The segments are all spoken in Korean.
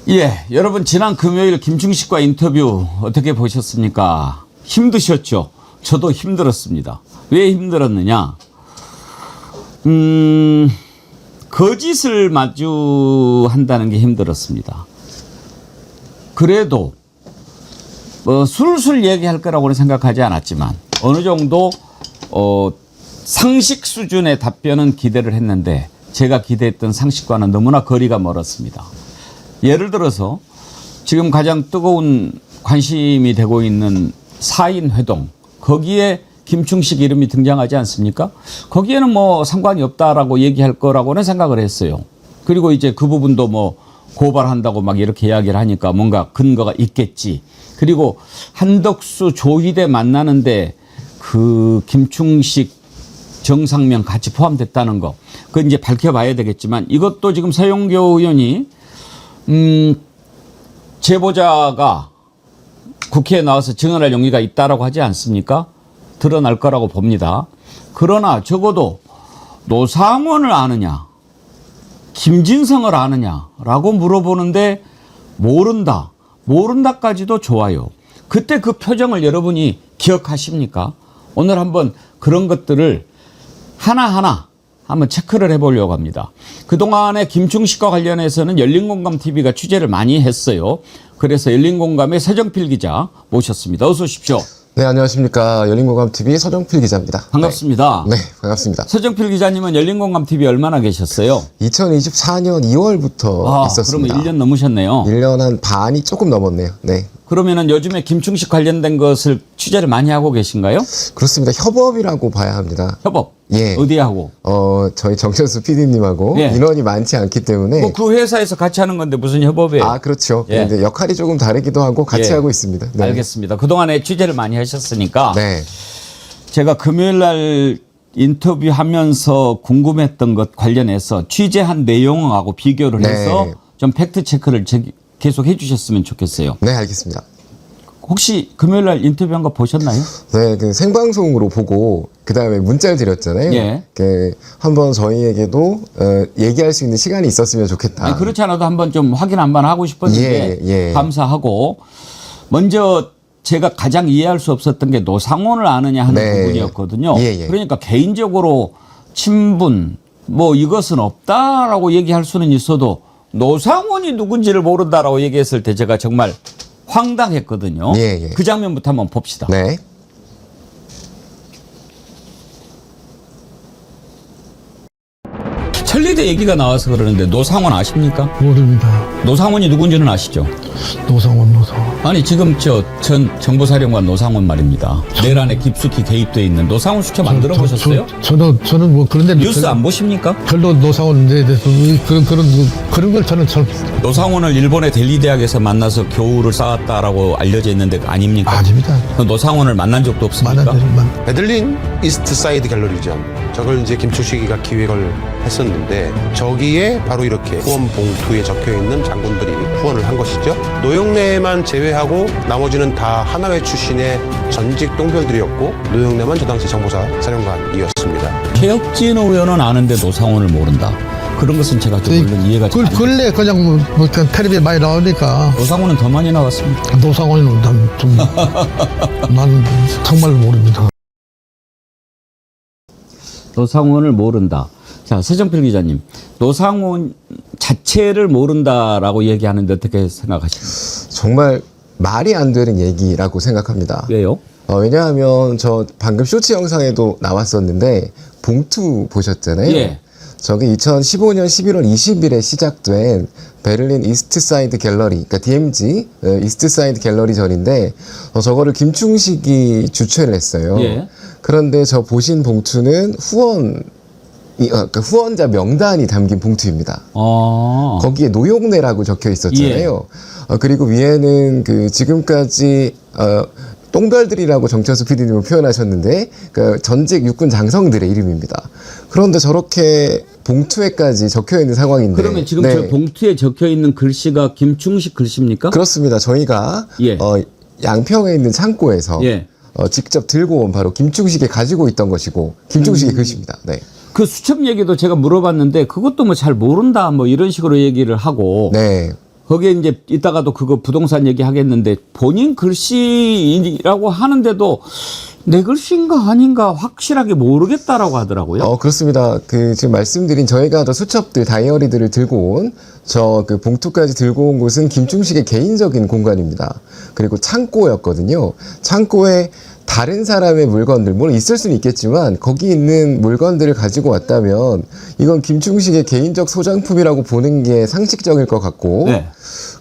예, 여러분 지난 금요일 김충식과 인터뷰 어떻게 보셨습니까? 힘드셨죠? 저도 힘들었습니다. 왜 힘들었느냐? 거짓을 마주한다는 게 힘들었습니다. 그래도 술술 얘기할 거라고는 생각하지 않았지만 어느 정도 상식 수준의 답변은 기대를 했는데 제가 기대했던 상식과는 너무나 거리가 멀었습니다. 예를 들어서 지금 가장 뜨거운 관심이 되고 있는 4인 회동, 거기에 김충식 이름이 등장하지 않습니까? 거기에는 뭐 상관이 없다라고 얘기할 거라고는 생각을 했어요. 그리고 이제 그 부분도 뭐 고발한다고 막 이렇게 이야기를 하니까 뭔가 근거가 있겠지. 그리고 한덕수 조희대 만나는데 그 김충식 정상면 같이 포함됐다는 거. 그건 이제 밝혀봐야 되겠지만 이것도 지금 서영교 의원이 제보자가 국회에 나와서 증언할 용의가 있다라고 하지 않습니까? 드러날 거라고 봅니다. 그러나 적어도 노상원을 아느냐, 김진성을 아느냐라고 물어보는데 모른다까지도 좋아요. 그때 그 표정을 여러분이 기억하십니까? 오늘 한번 그런 것들을 하나하나 한번 체크를 해보려고 합니다. 그동안에 김충식과 관련해서는 열린공감TV가 취재를 많이 했어요. 그래서 열린공감의 서정필 기자 모셨습니다. 어서 오십시오. 네, 안녕하십니까. 열린공감TV 서정필 기자입니다. 반갑습니다. 네, 반갑습니다. 서정필 기자님은 열린공감TV 얼마나 계셨어요? 2024년 2월부터 있었습니다. 그러면 1년 넘으셨네요. 1년 한 반이 조금 넘었네요. 네. 그러면은 요즘에 김충식 관련된 것을 취재를 많이 하고 계신가요? 그렇습니다. 협업이라고 봐야 합니다. 협업? 예. 어디에 하고? 저희 정천수 PD님하고 예. 인원이 많지 않기 때문에. 뭐 그 회사에서 같이 하는 건데 무슨 협업이에요? 아, 그렇죠. 예. 근데 역할이 조금 다르기도 하고 같이 예. 하고 있습니다. 네. 알겠습니다. 그동안에 취재를 많이 하셨으니까. 네. 제가 금요일 날 인터뷰하면서 궁금했던 것 관련해서 취재한 내용하고 비교를 네. 해서 좀 팩트 체크를 계속 해주셨으면 좋겠어요. 네, 알겠습니다. 혹시 금요일 날 인터뷰한 거 보셨나요? 네, 그 생방송으로 보고 그 다음에 문자를 드렸잖아요. 예. 한번 저희에게도 얘기할 수 있는 시간이 있었으면 좋겠다. 아니, 그렇지 않아도 한번 좀 확인 한번 하고 싶었는데 예. 감사하고 먼저 제가 가장 이해할 수 없었던 게 노상원을 아느냐 하는 네. 부분이었거든요. 예. 그러니까 개인적으로 친분 뭐 이것은 없다라고 얘기할 수는 있어도 노상원이 누군지를 모른다라고 얘기했을 때 제가 정말 황당했거든요. 예. 그 장면부터 한번 봅시다. 네. 천리대 얘기가 나와서 그러는데 노상원 아십니까? 모릅니다. 노상원이 누군지는 아시죠? 노상원. 아니 지금 전 정보사령관 노상원 말입니다. 내란에 깊숙이 개입돼 있는 노상원 수첩 안 들어보셨어요? 저는 뭐 그런데 뉴스 안 보십니까? 별로 노상원에 대해서 그런 걸 저는 잘 노상원을 일본의 델리 대학에서 만나서 교우를 쌓았다라고 알려져 있는데 아닙니까? 아닙니다. 노상원을 만난 적도 없습니까? 베들린 이스트 사이드 갤러리전, 저걸 이제 김충식이가 기획을 했었는데 저기에 바로 이렇게 후원 봉투에 적혀 있는 장군들이 후원을 한 것이죠. 노영래만 제외하고 나머지는 다 하나회 출신의 전직 똥별들이었고 노영래만 저 당시 정보사 사령관이었습니다. 최혁진 의원은 아는데 노상원을 모른다. 그런 것은 제가 좀 물론 이해가 잘 안 돼요. 근래 그냥 뭐 그냥 텔레비에 많이 나오니까 노상원은 더 많이 나왔습니다. 노상원은 나는 정말 모릅니다. 노상원을 모른다. 자, 서정필 기자님, 노상원 자체를 모른다라고 얘기하는데 어떻게 생각하십니까? 정말 말이 안 되는 얘기라고 생각합니다. 왜요? 왜냐하면 저 방금 쇼츠 영상에도 나왔었는데 봉투 보셨잖아요. 예. 저게 2015년 11월 20일에 시작된 베를린 이스트사이드 갤러리, 그러니까 DMZ 이스트사이드 갤러리 전인데 저거를 김충식이 주최를 했어요. 예. 그런데 저 보신 봉투는 그러니까 후원자 명단이 담긴 봉투입니다. 거기에 노용래라고 적혀 있었잖아요. 그리고 위에는 그 지금까지 똥별들이라고 정천수 PD님은 표현하셨는데 그 전직 육군 장성들의 이름입니다. 그런데 저렇게 봉투에까지 적혀 있는 상황인데. 그러면 지금 저 봉투에 적혀 있는 글씨가 김충식 글씨입니까? 그렇습니다. 저희가 예. 양평에 있는 창고에서 예. 직접 들고 온 바로 김충식이 가지고 있던 것이고 김충식의 글씨입니다. 네. 그 수첩 얘기도 제가 물어봤는데 그것도 뭐 잘 모른다 뭐 이런 식으로 얘기를 하고 네. 거기에 이제 이따가도 그거 부동산 얘기 하겠는데 본인 글씨라고 하는데도 내 글씨인가 아닌가 확실하게 모르겠다라고 하더라고요. 그렇습니다. 그 지금 말씀드린 저희가 저 수첩들 다이어리들을 들고 온 저 그 봉투까지 들고 온 곳은 김충식의 개인적인 공간입니다. 그리고 창고였거든요. 창고에 다른 사람의 물건들, 물론 있을 수는 있겠지만 거기 있는 물건들을 가지고 왔다면 이건 김충식의 개인적 소장품이라고 보는 게 상식적일 것 같고 네.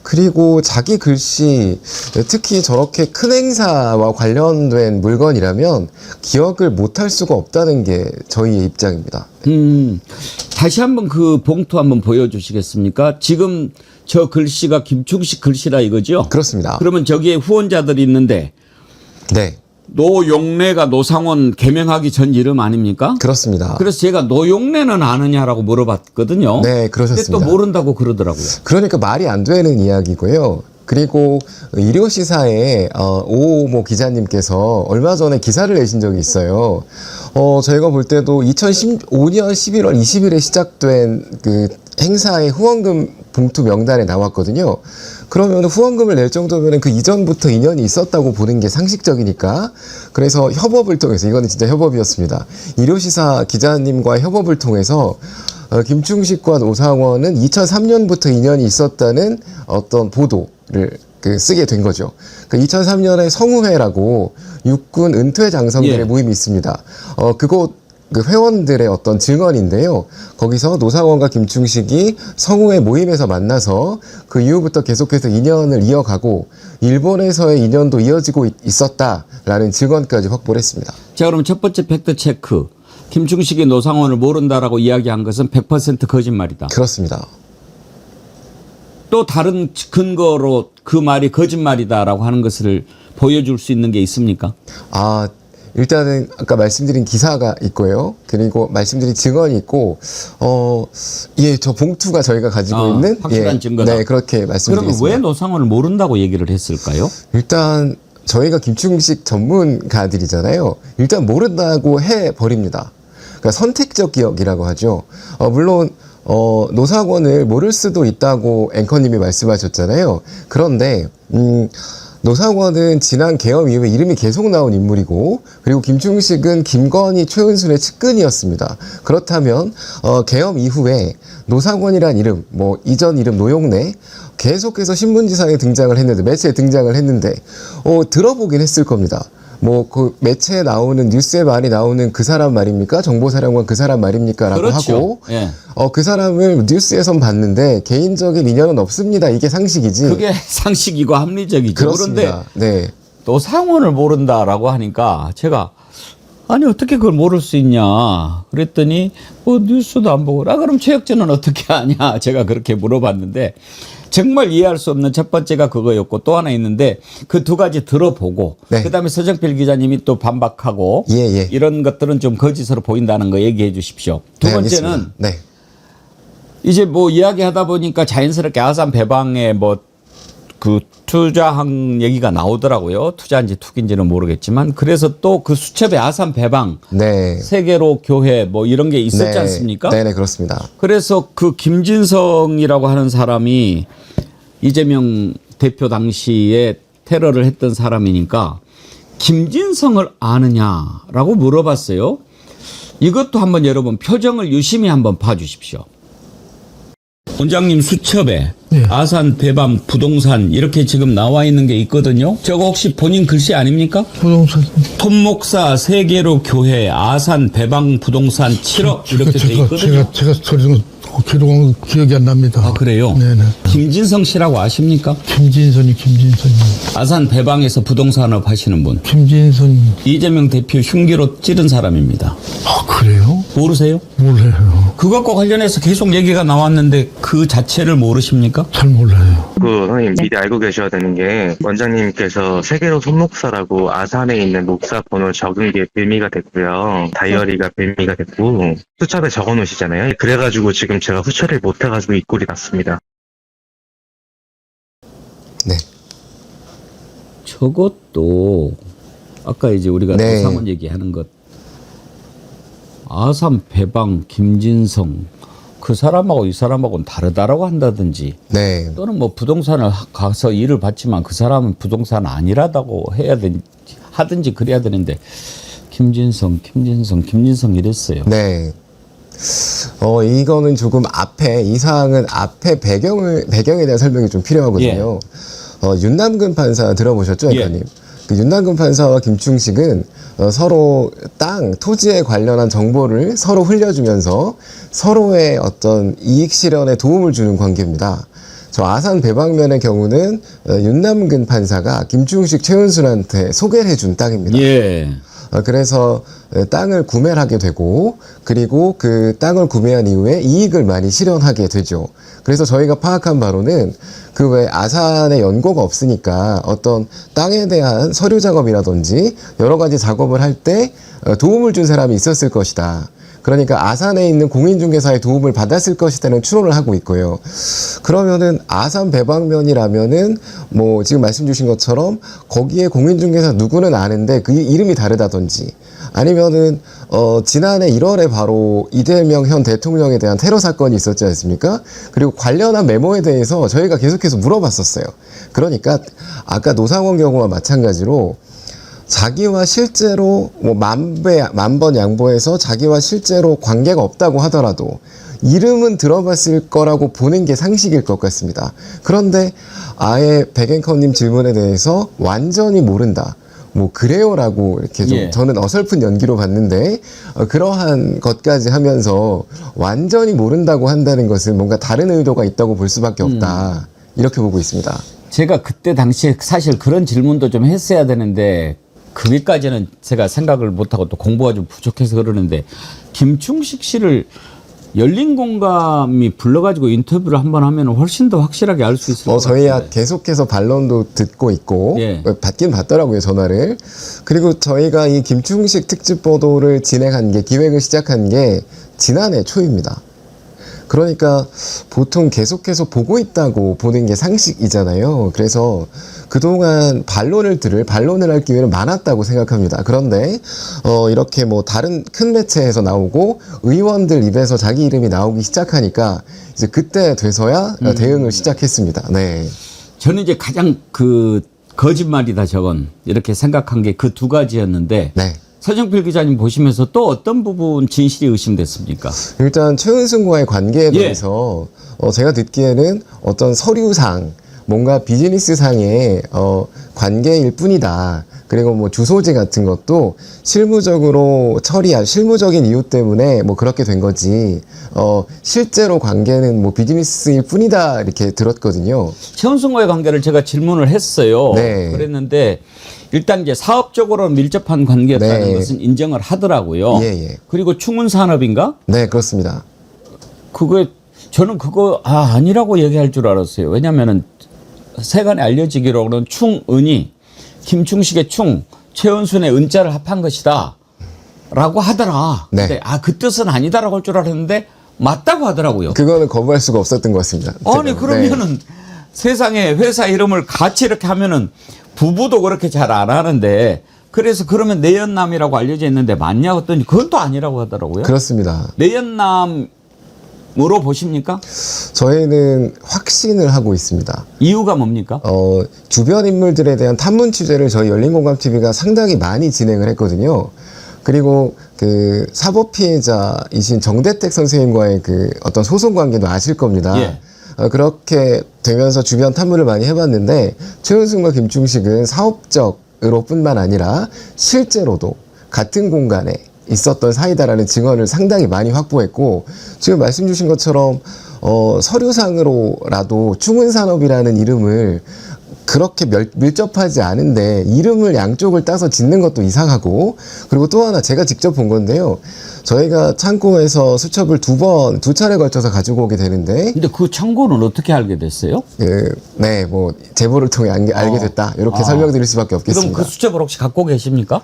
그리고 자기 글씨, 특히 저렇게 큰 행사와 관련된 물건이라면 기억을 못할 수가 없다는 게 저희의 입장입니다. 다시 한번 그 봉투 한번 보여주시겠습니까? 지금 저 글씨가 김충식 글씨라 이거죠? 그렇습니다. 그러면 저기에 후원자들이 있는데 네. 노용래가 노상원 개명하기 전 이름 아닙니까? 그렇습니다. 그래서 제가 노용래는 아느냐라고 물어봤거든요. 네, 그러셨습니다. 근데 또 모른다고 그러더라고요. 그러니까 말이 안 되는 이야기고요. 그리고 일요시사에 오모 기자님께서 얼마 전에 기사를 내신 적이 있어요. 저희가 볼 때도 2015년 11월 20일에 시작된 그 행사의 후원금 봉투 명단에 나왔거든요. 그러면 후원금을 낼 정도면 그 이전부터 인연이 있었다고 보는 게 상식적이니까 그래서 협업을 통해서 이거는 진짜 협업이었습니다. 일요시사 기자님과 협업을 통해서 김충식과 노상원은 2003년부터 인연이 있었다는 어떤 보도를 쓰게 된 거죠. 2003년에 성우회라고 육군 은퇴 장성들의 예. 모임이 있습니다. 그곳 그 회원들의 어떤 증언인데요. 거기서 노상원과 김충식이 성우회 모임에서 만나서 그 이후부터 계속해서 인연을 이어가고 일본에서의 인연도 이어지고 있었다라는 증언까지 확보를 했습니다. 자, 그럼 첫 번째 팩트 체크. 김충식이 노상원을 모른다라고 이야기한 것은 100% 거짓말이다. 그렇습니다. 또 다른 근거로 그 말이 거짓말이다라고 하는 것을 보여줄 수 있는 게 있습니까? 일단은 아까 말씀드린 기사가 있고요. 그리고 말씀드린 증언이 있고, 저 봉투가 저희가 가지고 있는 확실한 증거다. 네, 그렇게 말씀드리겠습니다. 그러면 왜 노상원을 모른다고 얘기를 했을까요? 일단 저희가 김충식 전문가들이잖아요. 일단 모른다고 해 버립니다. 그러니까 선택적 기억이라고 하죠. 물론 노상원을 모를 수도 있다고 앵커님이 말씀하셨잖아요. 그런데 노상원은 지난 계엄 이후에 이름이 계속 나온 인물이고 그리고 김충식은 김건희, 최은순의 측근이었습니다. 그렇다면 계엄 이후에 노상원이란 이름, 뭐 이전 이름 노용래 계속해서 신문지상에 등장을 했는데 매체에 등장을 했는데 들어보긴 했을 겁니다. 뭐 그 매체에 나오는 뉴스에 많이 나오는 그 사람 말입니까? 정보사령관 그 사람 말입니까? 라고 그렇죠. 하고 예. 그 사람을 뉴스에선 봤는데 개인적인 인연은 없습니다. 이게 상식이지. 그게 상식이고 합리적이죠. 그렇습니다. 그런데 네. 노상원을 모른다라고 하니까 제가 아니 어떻게 그걸 모를 수 있냐 그랬더니 뉴스도 안 보고 그럼 최혁진은 어떻게 아냐 제가 그렇게 물어봤는데 정말 이해할 수 없는 첫 번째가 그거였고 또 하나 있는데 그 두 가지 들어보고 네. 그다음에 서정필 기자님이 또 반박하고 예. 이런 것들은 좀 거짓으로 보인다는 거 얘기해 주십시오. 두 네, 번째는 알겠습니다. 네. 이제 뭐 이야기하다 보니까 자연스럽게 아산 배방에 뭐 그 투자한 얘기가 나오더라고요. 투자인지 투기인지는 모르겠지만 그래서 또 그 수첩에 아산 배방 네. 세계로 교회 뭐 이런 게 있었지 않습니까? 네네, 그렇습니다. 그래서 그 김진성이라고 하는 사람이 이재명 대표 당시에 테러를 했던 사람이니까 김진성을 아느냐라고 물어봤어요. 이것도 한번 여러분 표정을 유심히 한번 봐주십시오. 원장님 수첩에 네. 아산 배방 부동산 이렇게 지금 나와 있는 게 있거든요. 저거 혹시 본인 글씨 아닙니까? 부동산 톱목사 세계로 교회 아산 배방 부동산 7억 이렇게 돼 있거든요. 제가 소리 기록은 기억이 안 납니다. 아 그래요? 네네. 김진성 씨라고 아십니까? 김진선이. 아산 배방에서 부동산업 하시는 분. 김진선이. 이재명 대표 흉기로 찌른 사람입니다. 그래요? 모르세요? 몰라요. 그것과 관련해서 계속 얘기가 나왔는데 그 자체를 모르십니까? 잘 몰라요. 선생님 미리 알고 계셔야 되는 게 원장님께서 세계로 손목사라고 아산에 있는 목사 번호 적은 게 빌미가 됐고요. 다이어리가 빌미가 됐고 수첩에 적어 놓으시잖아요. 그래가지고 지금 제가 후처리를 못해가지고 이 꼴이 났습니다. 네. 저것도 아까 이제 우리가 네. 노상원 얘기하는 것 아산 배방 김진성 그 사람하고 이 사람하고는 다르다라고 한다든지 네. 또는 뭐 부동산을 가서 일을 받지만 그 사람은 부동산 아니라다고 해야 되는지 하든지 그래야 되는데 김진성 이랬어요. 네. 이거는 조금 이 사항은 앞에 배경에 대한 설명이 좀 필요하거든요. 윤남근 판사 들어보셨죠, 앵커님? 그 윤남근 판사와 김충식은 서로 토지에 관련한 정보를 서로 흘려주면서 서로의 어떤 이익 실현에 도움을 주는 관계입니다. 저 아산 배방면의 경우는 윤남근 판사가 김충식, 최은순한테 소개를 해준 땅입니다. 예. 그래서 땅을 구매를 하게 되고 그리고 그 땅을 구매한 이후에 이익을 많이 실현하게 되죠. 그래서 저희가 파악한 바로는 그 외 아산에 연고가 없으니까 어떤 땅에 대한 서류 작업이라든지 여러 가지 작업을 할 때 도움을 준 사람이 있었을 것이다. 그러니까 아산에 있는 공인중개사의 도움을 받았을 것이라는 추론을 하고 있고요. 그러면은 아산 배방면이라면은 뭐 지금 말씀 주신 것처럼 거기에 공인중개사 누구는 아는데 그 이름이 다르다든지 아니면은 지난해 1월에 바로 이재명 현 대통령에 대한 테러 사건이 있었지 않습니까? 그리고 관련한 메모에 대해서 저희가 계속해서 물어봤었어요. 그러니까 아까 노상원 경우와 마찬가지로 자기와 실제로 뭐 만번 양보해서 자기와 실제로 관계가 없다고 하더라도 이름은 들어봤을 거라고 보는 게 상식일 것 같습니다. 그런데 아예 백앵커님 질문에 대해서 완전히 모른다. 뭐 그래요라고 이렇게 좀 저는 어설픈 연기로 봤는데 그러한 것까지 하면서 완전히 모른다고 한다는 것은 뭔가 다른 의도가 있다고 볼 수밖에 없다. 이렇게 보고 있습니다. 제가 그때 당시에 사실 그런 질문도 좀 했어야 되는데 거기까지는 제가 생각을 못하고 또 공부가 좀 부족해서 그러는데 김충식 씨를 열린공감이 불러가지고 인터뷰를 한번 하면 훨씬 더 확실하게 알 수 있을 것 같아요. 저희야 계속해서 반론도 듣고 있고 받긴 받더라고요, 전화를. 그리고 저희가 이 김충식 특집 보도를 기획을 시작한 게 지난해 초입니다. 그러니까 보통 계속해서 보고 있다고 보는 게 상식이잖아요. 그래서 그동안 반론을 할 기회는 많았다고 생각합니다. 그런데 이렇게 뭐 다른 큰 매체에서 나오고 의원들 입에서 자기 이름이 나오기 시작하니까 이제 그때 돼서야 대응을 시작했습니다. 네. 저는 이제 가장 거짓말이다 저건 이렇게 생각한 게 그 두 가지였는데 네. 서정필 기자님 보시면서 또 어떤 부분 진실이 의심됐습니까? 일단 최은순과의 관계에 대해서 제가 듣기에는 어떤 서류상 뭔가 비즈니스상의 관계일 뿐이다. 그리고 뭐 주소지 같은 것도 실무적인 이유 때문에 뭐 그렇게 된 거지. 실제로 관계는 뭐 비즈니스일 뿐이다. 이렇게 들었거든요. 최은순과의 관계를 제가 질문을 했어요. 네. 그랬는데 일단 이제 사업적으로 밀접한 관계였다는 것은 인정을 하더라고요. 그리고 충운산업인가? 네, 그렇습니다. 저는 그거 아니라고 얘기할 줄 알았어요. 왜냐면은 세간에 알려지기로는 충은이 김충식의 충, 최은순의 은자를 합한 것이다 라고 하더라. 네. 근데 그 뜻은 아니다라고 할 줄 알았는데 맞다고 하더라고요. 그거는 거부할 수가 없었던 것 같습니다. 아니 그러면은 세상에 회사 이름을 같이 이렇게 하면은 부부도 그렇게 잘 안 하는데 그래서 그러면 내연남이라고 알려져 있는데 맞냐 했더니 그건 또 아니라고 하더라고요. 그렇습니다. 내연남으로 보십니까? 저희는 확신을 하고 있습니다. 이유가 뭡니까? 주변 인물들에 대한 탐문 취재를 저희 열린공감TV가 상당히 많이 진행을 했거든요. 그리고 그 사법 피해자이신 정대택 선생님과의 그 어떤 소송 관계도 아실 겁니다. 그렇게 되면서 주변 탐문을 많이 해봤는데 최은순과 김충식은 사업적으로 뿐만 아니라 실제로도 같은 공간에 있었던 사이다라는 증언을 상당히 많이 확보했고 지금 말씀 주신 것처럼 서류상으로라도 충운산업이라는 이름을 그렇게 밀접하지 않은데 이름을 양쪽을 따서 짓는 것도 이상하고 그리고 또 하나 제가 직접 본 건데요. 저희가 창고에서 수첩을 두 차례 걸쳐서 가지고 오게 되는데 근데 그 창고는 어떻게 알게 됐어요? 네, 뭐 제보를 통해 알게 됐다. 이렇게 설명드릴 수밖에 없겠습니다. 그럼 그 수첩을 혹시 갖고 계십니까?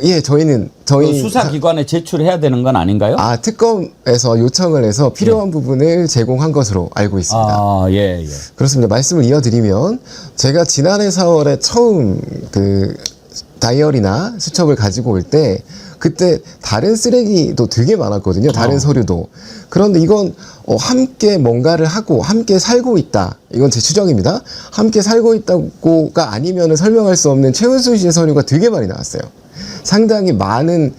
예, 저희 수사기관에 제출해야 되는 건 아닌가요? 특검에서 요청을 해서 필요한 부분을 제공한 것으로 알고 있습니다. 예. 그렇습니다. 말씀을 이어드리면 제가 지난해 4월에 처음 그 다이어리나 수첩을 가지고 올 때 그때 다른 쓰레기도 되게 많았거든요. 다른 서류도. 그런데 이건 함께 뭔가를 하고 함께 살고 있다. 이건 제 추정입니다. 함께 살고 있다고가 아니면 설명할 수 없는 최은순 씨의 서류가 되게 많이 나왔어요. 상당히 많은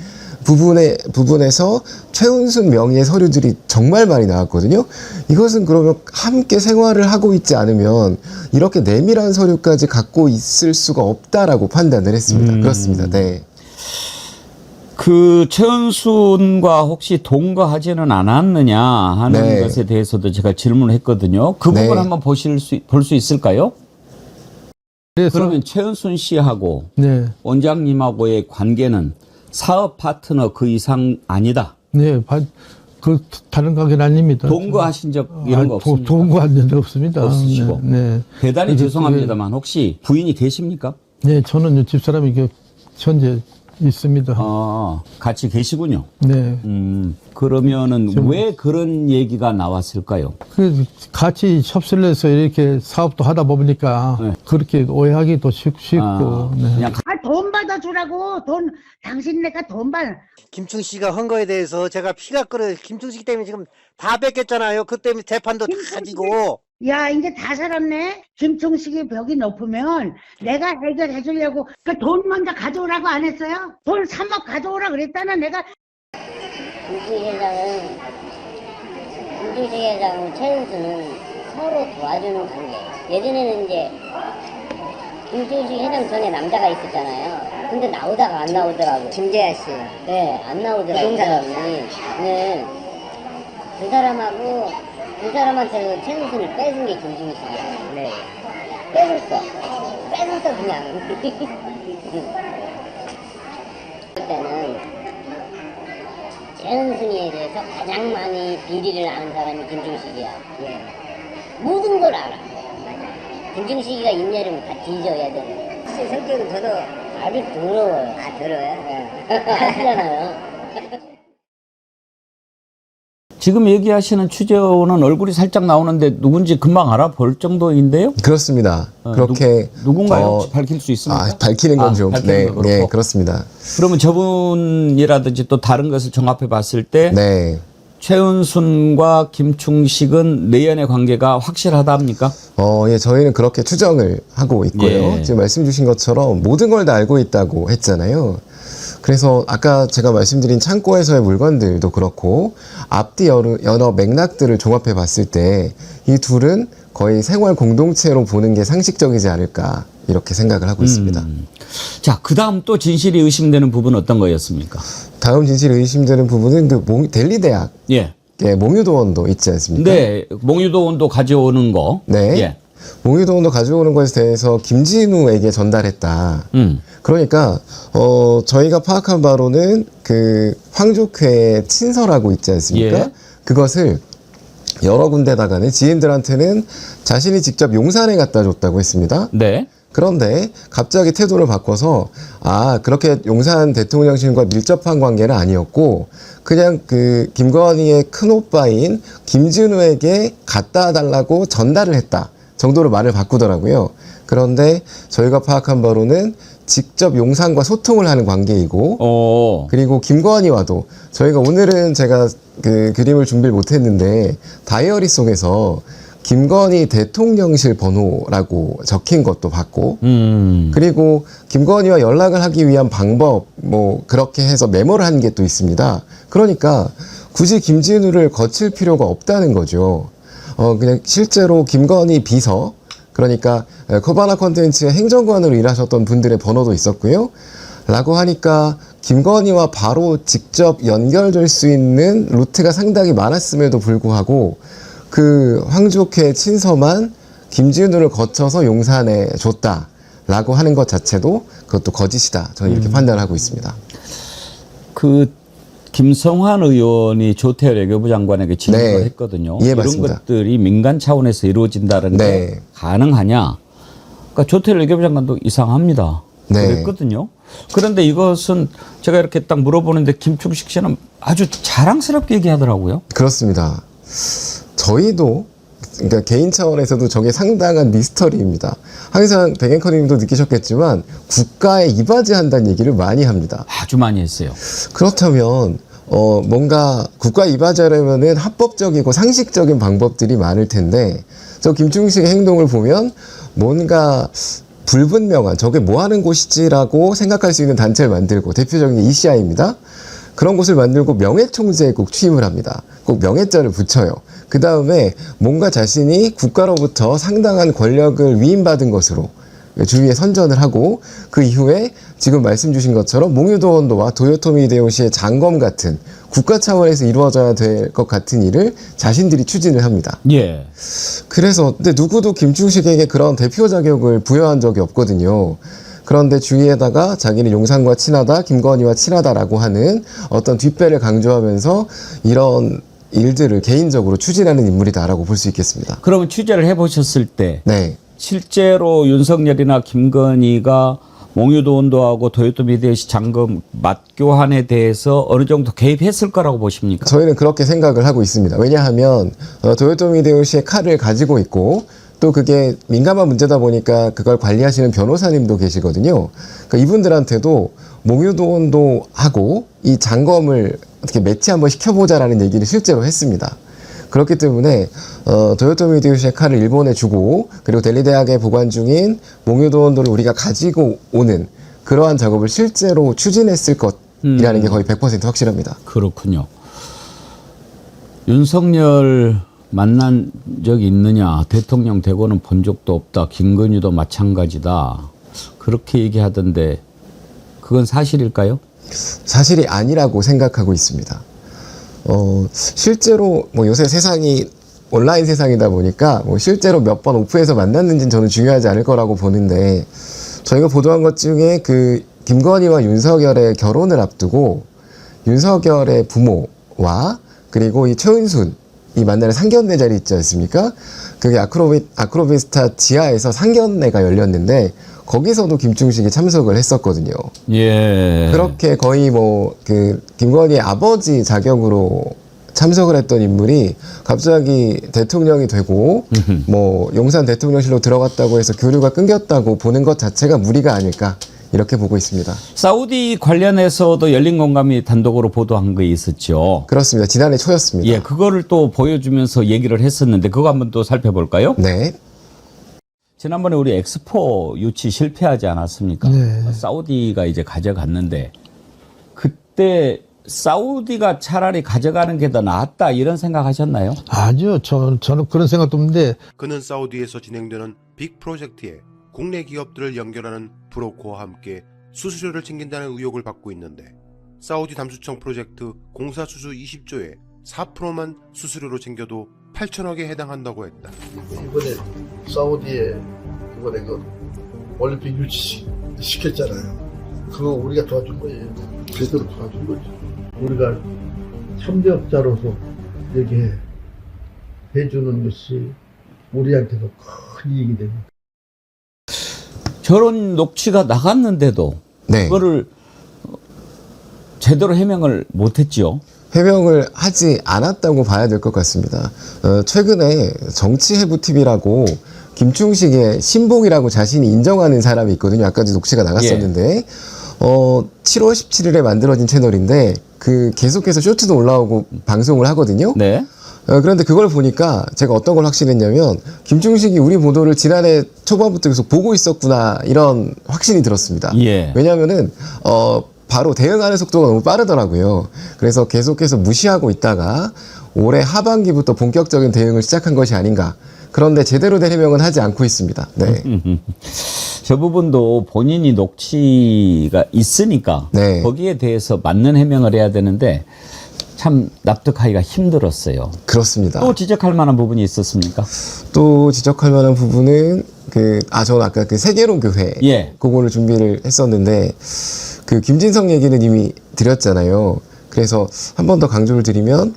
부분에서 최은순 명의의 서류들이 정말 많이 나왔거든요. 이것은 그러면 함께 생활을 하고 있지 않으면 이렇게 내밀한 서류까지 갖고 있을 수가 없다라고 판단을 했습니다. 그렇습니다. 네. 그 최은순과 혹시 동거하지는 않았느냐 하는 네. 것에 대해서도 제가 질문을 했거든요. 그 네. 부분 한번 볼 수 있을까요? 그래서 그러면 최은순 씨하고 네, 원장님하고의 관계는 사업 파트너 그 이상 아니다. 네, 그 다른 관계는 아닙니다. 동거하신 적 이런 거 없습니까? 동거한 적 없습니다. 없으시고. 네, 대단히 그게- 죄송합니다만 혹시 부인이 계십니까? 네, 저는 집사람이 현재 있습니다. 같이 계시군요. 네. 그러면은 왜 그런 얘기가 나왔을까요? 그 같이 협조를 해서 이렇게 사업도 하다 보니까 네. 그렇게 오해하기도 쉽고. 네. 그냥 돈 받아주라고. 당신네가 돈 받아. 김충 씨가 한 거에 대해서 제가 피가 끓어. 김충 씨 때문에 지금 다 뺏겼잖아요. 그 때문에 재판도 다 지고. 야, 이제 다 살았네. 김충식이 벽이 높으면 내가 해결해 주려고 그 돈 먼저 가져오라고 안 했어요? 돈 3억 가져오라 그랬잖아. 내가 김충식 회장은 최은수는 서로 도와주는 관계. 예전에는 이제 김충식 회장 전에 남자가 있었잖아요. 근데 나오다가 안 나오더라고. 김재하 씨. 네, 안 나오더라고. 그 사람이. 네. 그 사람한테 최은수를 뺏은 게 김충식이야. 네. 뺏었어 그냥. 그때는 최은순이에 대해서 가장 많이 비리를 아는 사람이 김충식이야. 예. 모든 걸 알아. 김충식이가 입 열으면 다 뒤져야 돼. 성격은 저도 아주 더러워요. 아, 더러워요? 네. 아시잖아요. 지금 얘기하시는 취재원은 얼굴이 살짝 나오는데 누군지 금방 알아볼 정도인데요? 그렇습니다. 그렇게 누군가요? 혹시 밝힐 수 있습니까? 밝히는 건 좀 밝히는 건 그렇고. 그렇습니다. 그러면 저분이라든지 또 다른 것을 종합해 봤을 때 네. 최은순과 김충식은 내연의 관계가 확실하답니까? 예, 저희는 그렇게 추정을 하고 있고요. 예. 지금 말씀 주신 것처럼 모든 걸 다 알고 있다고 했잖아요. 그래서 아까 제가 말씀드린 창고에서의 물건들도 그렇고 앞뒤 여러 맥락들을 종합해 봤을 때 이 둘은 거의 생활 공동체로 보는 게 상식적이지 않을까 이렇게 생각을 하고 있습니다. 자, 그 다음 또 진실이 의심되는 부분은 어떤 거였습니까? 다음 진실이 의심되는 부분은 그 델리 대학 예. 몽유도원도 있지 않습니까? 네, 몽유도원도 가져오는 거. 네. 예. 몽유도원도 가져오는 것에 대해서 김진우에게 전달했다. 그러니까 저희가 파악한 바로는 그 황족회의 친서라고 있지 않습니까? 예. 그것을 여러 군데다가는 지인들한테는 자신이 직접 용산에 갖다 줬다고 했습니다. 네. 그런데 갑자기 태도를 바꿔서 그렇게 용산 대통령실과 밀접한 관계는 아니었고 그냥 그 김건희의 큰오빠인 김진우에게 갖다 달라고 전달을 했다 정도로 말을 바꾸더라고요. 그런데 저희가 파악한 바로는 직접 용산과 소통을 하는 관계이고 그리고 김건희와도 저희가 오늘은 제가 그 그림을 준비를 못했는데 다이어리 속에서 김건희 대통령실 번호라고 적힌 것도 봤고 그리고 김건희와 연락을 하기 위한 방법 그렇게 해서 메모를 한 게 또 있습니다. 그러니까 굳이 김진우를 거칠 필요가 없다는 거죠. 그냥 실제로 김건희 비서 그러니까 코바나 콘텐츠의 행정관으로 일하셨던 분들의 번호도 있었고요. 라고 하니까 김건희와 바로 직접 연결될 수 있는 루트가 상당히 많았음에도 불구하고 그 황족회 친서만 김진우를 거쳐서 용산에 줬다라고 하는 것 자체도 그것도 거짓이다. 저는 이렇게 판단하고 있습니다. 그 김성환 의원이 조태열 외교부 장관에게 질문을 네. 했거든요. 예, 이런 맞습니다. 것들이 민간 차원에서 이루어진다는 네. 게 가능하냐? 그러니까 조태열 외교부 장관도 이상합니다. 네. 그랬거든요. 그런데 이것은 제가 이렇게 딱 물어보는데 김충식 씨는 아주 자랑스럽게 얘기하더라고요. 그렇습니다. 저희도 그러니까 개인 차원에서도 저게 상당한 미스터리입니다. 항상 백앵커님도 느끼셨겠지만 국가에 이바지한다는 얘기를 많이 합니다. 아주 많이 했어요. 그렇다면 뭔가 국가 이바지하려면은 합법적이고 상식적인 방법들이 많을 텐데, 저 김충식의 행동을 보면 뭔가 불분명한, 저게 뭐 하는 곳이지라고 생각할 수 있는 단체를 만들고, 대표적인 게 ECI입니다. 그런 곳을 만들고 명예총재에 꼭 취임을 합니다. 꼭 명예자를 붙여요. 그 다음에 뭔가 자신이 국가로부터 상당한 권력을 위임받은 것으로 주위에 선전을 하고, 그 이후에 지금 말씀 주신 것처럼 몽유도 원도와 도요토미 히데요시의 장검 같은 국가 차원에서 이루어져야 될 것 같은 일을 자신들이 추진을 합니다. 예. 그래서 근데 누구도 김충식에게 그런 대표 자격을 부여한 적이 없거든요. 그런데 주위에다가 자기는 용산과 친하다, 김건희와 친하다라고 하는 어떤 뒷배를 강조하면서 이런 일들을 개인적으로 추진하는 인물이다라고 볼 수 있겠습니다. 그러면 취재를 해보셨을 때 네. 실제로 윤석열이나 김건희가 몽유도 원도하고 도요토미 히데요시 장검 맞교환에 대해서 어느 정도 개입했을 거라고 보십니까? 저희는 그렇게 생각을 하고 있습니다. 왜냐하면 도요토미 히데요시의 칼을 가지고 있고, 또 그게 민감한 문제다 보니까 그걸 관리하시는 변호사님도 계시거든요. 그러니까 이분들한테도 몽유도 원도하고 이 장검을 어떻게 매치 한번 시켜보자라는 얘기를 실제로 했습니다. 그렇기 때문에 도요토미 히데요시의 칼을 일본에 주고, 그리고 델리 대학에 보관 중인 몽유도 원도를 우리가 가지고 오는 그러한 작업을 실제로 추진했을 것이라는 게 거의 100% 확실합니다. 그렇군요. 윤석열 만난 적이 있느냐? 대통령 되고는 본 적도 없다. 김건희도 마찬가지다. 그렇게 얘기하던데 그건 사실일까요? 사실이 아니라고 생각하고 있습니다. 실제로 뭐 요새 세상이 온라인 세상이다 보니까 뭐 실제로 몇 번 오프해서 만났는지는 저는 중요하지 않을 거라고 보는데, 저희가 보도한 것 중에 그 김건희와 윤석열의 결혼을 앞두고 윤석열의 부모와 그리고 이 최은순 이 만나는 상견례 자리 있지 않습니까? 그게 아크로비스타 지하에서 상견례가 열렸는데 거기서도 김충식이 참석을 했었거든요. 예. 그렇게 거의 뭐 그 김건희의 아버지 자격으로 참석을 했던 인물이 갑자기 대통령이 되고 뭐 용산 대통령실로 들어갔다고 해서 교류가 끊겼다고 보는 것 자체가 무리가 아닐까, 이렇게 보고 있습니다. 사우디 관련해서도 열린 공감이 단독으로 보도한 게 있었죠. 그렇습니다. 지난해 초였습니다. 예, 그거를 또 보여주면서 얘기를 했었는데 그거 한번 또 살펴볼까요? 네. 지난번에 우리 엑스포 유치 실패하지 않았습니까? 네. 사우디가 이제 가져갔는데 그때 사우디가 차라리 가져가는 게 더 낫다 이런 생각하셨나요? 아니요. 저는 그런 생각도 없는데, 그는 사우디에서 진행되는 빅 프로젝트에 국내 기업들을 연결하는 브로커와 함께 수수료를 챙긴다는 의혹을 받고 있는데, 사우디 담수청 프로젝트 공사 수수 20조에 4%만 수수료로 챙겨도 8천억에 해당한다고 했다. 이번에 사우디에 이번에 그 올림픽 유치 시켰잖아요. 그거 우리가 도와준 거예요. 제대로 도와준 거죠. 우리가 협력자로서 이렇게 해주는 것이 우리한테도 큰 이익이 됩니다. 저런 녹취가 나갔는데도 네. 그거를 제대로 해명을 못했지요. 해명을 하지 않았다고 봐야 될 것 같습니다. 최근에 정치해부TV라고 김충식의 신봉이라고 자신이 인정하는 사람이 있거든요. 아까도 녹취가 나갔었는데 7월 17일에 만들어진 채널인데 그 계속해서 쇼트도 올라오고 방송을 하거든요. 네. 그런데 그걸 보니까 제가 어떤 걸 확신했냐면 김충식이 우리 보도를 지난해 초반부터 계속 보고 있었구나, 이런 확신이 들었습니다. 예. 왜냐하면은 바로 대응하는 속도가 너무 빠르더라고요. 그래서 계속해서 무시하고 있다가 올해 하반기부터 본격적인 대응을 시작한 것이 아닌가. 그런데 제대로 된 해명은 하지 않고 있습니다. 네. 저 부분도 본인이 녹취가 있으니까 네. 거기에 대해서 맞는 해명을 해야 되는데 참 납득하기가 힘들었어요. 그렇습니다. 또 지적할 만한 부분이 있었습니까? 또 지적할 만한 부분은 저는 아까 그 세계론 교회 예. 그거를 준비를 했었는데 그 김진성 얘기는 이미 드렸잖아요. 그래서 한 번 더 강조를 드리면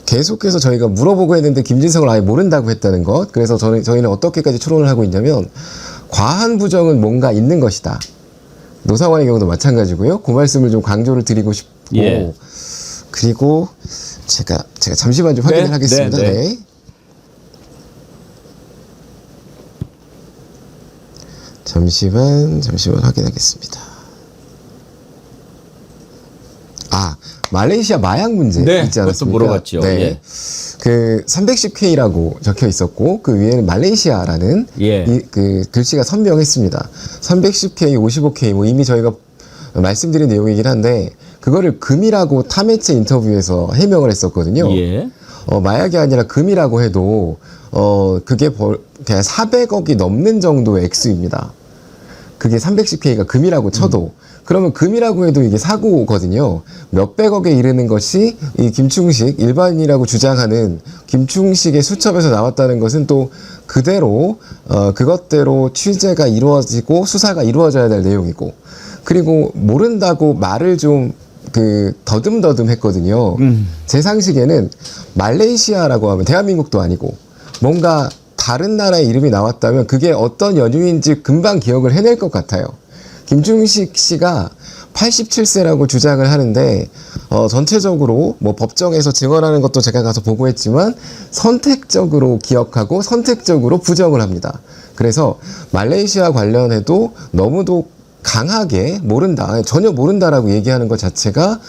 계속해서 저희가 물어보고 했는데 김진성을 아예 모른다고 했다는 것. 그래서 저희는 어떻게까지 추론을 하고 있냐면 과한 부정은 뭔가 있는 것이다. 노상원의 경우도 마찬가지고요. 그 말씀을 좀 강조를 드리고 싶고 예. 그리고 제가 잠시만 좀 확인을 하겠습니다. 네. 네. 잠시만 확인하겠습니다. 말레이시아 마약 문제 네, 있지 않았습니까? 그것도 물어봤죠. 네. 예. 그 310K라고 적혀 있었고 그 위에는 말레이시아라는 예. 그 글씨가 선명했습니다. 310K, 55K 뭐 이미 저희가 말씀드린 내용이긴 한데 그거를 금이라고 타매체 인터뷰에서 해명을 했었거든요. 예. 마약이 아니라 금이라고 해도 그게 그냥 400억이 넘는 정도의 액수입니다. 그게 310K가 금이라고 쳐도 그러면 금이라고 해도 이게 사고거든요. 몇백억에 이르는 것이 이 김충식 일반이라고 주장하는 김충식의 수첩에서 나왔다는 것은 또 그대로 그것대로 취재가 이루어지고 수사가 이루어져야 될 내용이고 그리고 모른다고 말을 좀 더듬더듬 했거든요. 제 상식에는 말레이시아라고 하면 대한민국도 아니고 뭔가 다른 나라의 이름이 나왔다면 그게 어떤 연유인지 금방 기억을 해낼 것 같아요. 김충식 씨가 87세라고 주장을 하는데 전체적으로 뭐 법정에서 증언하는 것도 제가 가서 보고 했지만 선택적으로 기억하고 선택적으로 부정을 합니다. 그래서 말레이시아 관련해도 너무도 강하게 모른다, 전혀 모른다라고 얘기하는 것 자체가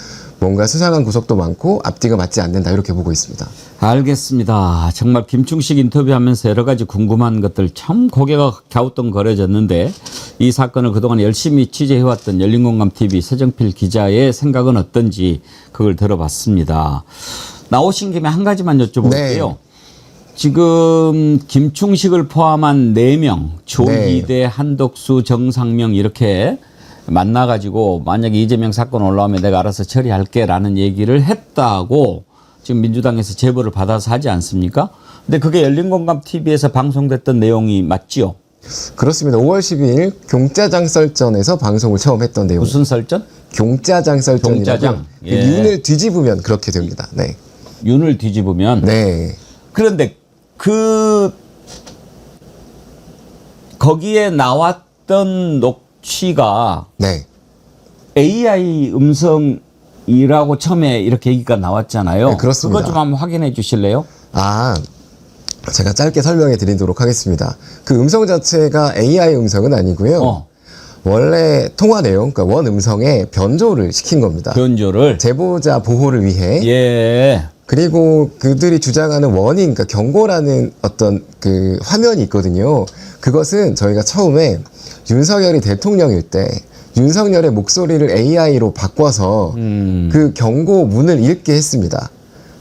뭔가 수상한 구석도 많고 앞뒤가 맞지 않는다 이렇게 보고 있습니다. 알겠습니다. 정말 김충식 인터뷰하면서 여러 가지 궁금한 것들 참 고개가 갸우뚱거려졌는데 이 사건을 그동안 열심히 취재해왔던 열린공감TV 서정필 기자의 생각은 어떤지 그걸 들어봤습니다. 나오신 김에 한 가지만 여쭤볼게요. 네. 지금 김충식을 포함한 4명, 조희대, 한덕수, 정상명 이렇게 만나가지고 만약에 이재명 사건 올라오면 내가 알아서 처리할게라는 얘기를 했다고 지금 민주당에서 제보를 받아서 하지 않습니까? 근데 그게 열린공감TV에서 방송됐던 내용이 맞지요? 그렇습니다. 5월 12일 경짜장 썰전에서 방송을 처음 했던 내용. 무슨 썰전? 경짜장 썰전이라고. 경짜장. 예. 윤을 뒤집으면 그렇게 됩니다. 네. 윤을 뒤집으면. 네. 그런데 거기에 나왔던 녹취가 네. AI 음성이라고 처음에 이렇게 얘기가 나왔잖아요. 네, 그렇습니다. 그거 좀 한번 확인해 주실래요? 제가 짧게 설명해 드리도록 하겠습니다. 그 음성 자체가 AI 음성은 아니고요. 원래 통화 내용, 그러니까 원 음성에 변조를 시킨 겁니다. 변조를. 제보자 보호를 위해. 예. 그리고 그들이 주장하는 워닝, 그러니까 경고라는 어떤 그 화면이 있거든요. 그것은 저희가 처음에 윤석열이 대통령일 때 윤석열의 목소리를 AI로 바꿔서 그 경고문을 읽게 했습니다.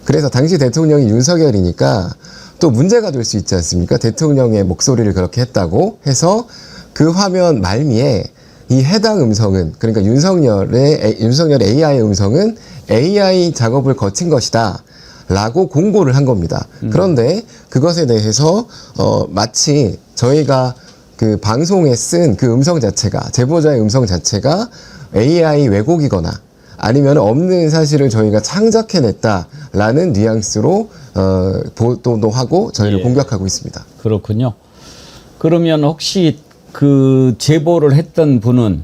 그래서 당시 대통령이 윤석열이니까 또 문제가 될 수 있지 않습니까? 대통령의 목소리를 그렇게 했다고 해서 그 화면 말미에 이 해당 음성은 그러니까 윤석열의 AI 음성은 AI 작업을 거친 것이다 라고 공고를 한 겁니다. 그런데 그것에 대해서 마치 저희가 그 방송에 쓴 그 음성 자체가 제보자의 음성 자체가 AI 왜곡이거나 아니면 없는 사실을 저희가 창작해냈다라는 뉘앙스로 보도도 하고 저희를 공격하고 있습니다. 그렇군요. 그러면 혹시 그 제보를 했던 분은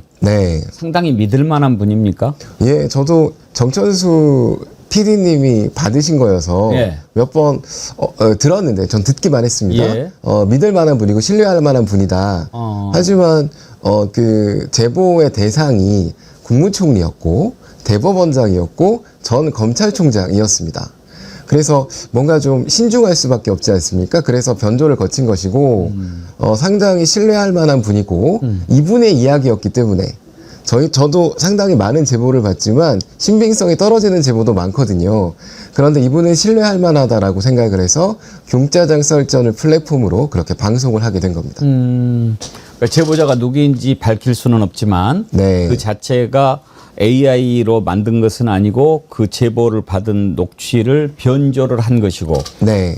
상당히 믿을 만한 분입니까? 예, 저도 정천수 PD님이 받으신 거여서 몇 번 들었는데 전 듣기만 했습니다. 믿을 만한 분이고 신뢰할 만한 분이다. 하지만 그 제보의 대상이 국무총리였고 대법원장이었고 전 검찰총장이었습니다. 그래서 뭔가 좀 신중할 수밖에 없지 않습니까? 그래서 변조를 거친 것이고 상당히 신뢰할 만한 분이고 이분의 이야기였기 때문에 저도 상당히 많은 제보를 받지만 신빙성이 떨어지는 제보도 많거든요. 그런데 이분은 신뢰할 만하다라고 생각을 해서 경짜장 썰전을 플랫폼으로 그렇게 방송을 하게 된 겁니다. 그러니까 제보자가 누구인지 밝힐 수는 없지만 그 자체가 AI로 만든 것은 아니고 그 제보를 받은 녹취를 변조를 한 것이고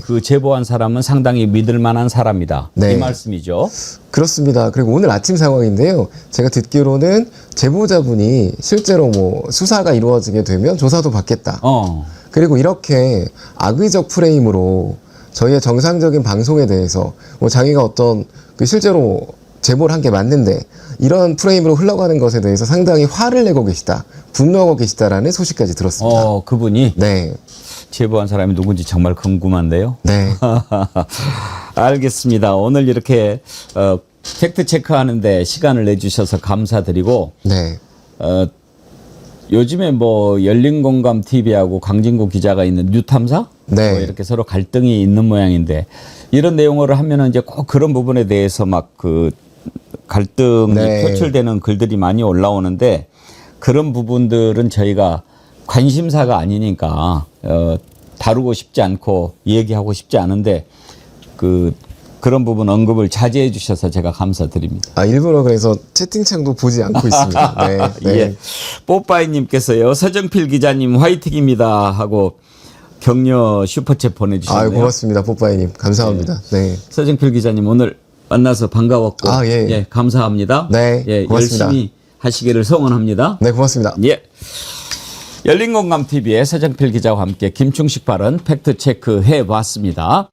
그 제보한 사람은 상당히 믿을 만한 사람이다. 이 말씀이죠. 그렇습니다. 그리고 오늘 아침 상황인데요. 제가 듣기로는 제보자분이 실제로 뭐 수사가 이루어지게 되면 조사도 받겠다. 그리고 이렇게 악의적 프레임으로 저희의 정상적인 방송에 대해서 뭐 자기가 어떤 그 실제로 제보를 한 게 맞는데 이런 프레임으로 흘러가는 것에 대해서 상당히 화를 내고 계시다, 분노하고 계시다라는 소식까지 들었습니다. 그분이? 네. 제보한 사람이 누군지 정말 궁금한데요. 네. 알겠습니다. 오늘 이렇게 팩트 체크하는데 시간을 내주셔서 감사드리고 요즘에 뭐 열린공감 TV하고 강진구 기자가 있는 뉴탐사 네. 뭐 이렇게 서로 갈등이 있는 모양인데 이런 내용을 하면은 이제 꼭 그런 부분에 대해서 막 그 갈등이 네. 표출되는 글들이 많이 올라오는데 그런 부분들은 저희가 관심사가 아니니까 다루고 싶지 않고 얘기하고 싶지 않은데 그런 부분 언급을 자제해 주셔서 제가 감사드립니다. 아, 일부러 그래서 채팅창도 보지 않고 있습니다. 네. 네. 예. 뽀빠이님께서요, 서정필 기자님 화이팅입니다 하고 격려 슈퍼챗 보내주셨네요. 아, 고맙습니다. 뽀빠이님. 감사합니다. 네. 서정필 기자님 오늘 만나서 반가웠고, 아, 예. 예, 감사합니다. 네, 예, 고맙습니다. 열심히 하시기를 소원합니다. 네, 고맙습니다. 예. 열린공감 TV의 서정필 기자와 함께 김충식 발언 팩트 체크해 봤습니다.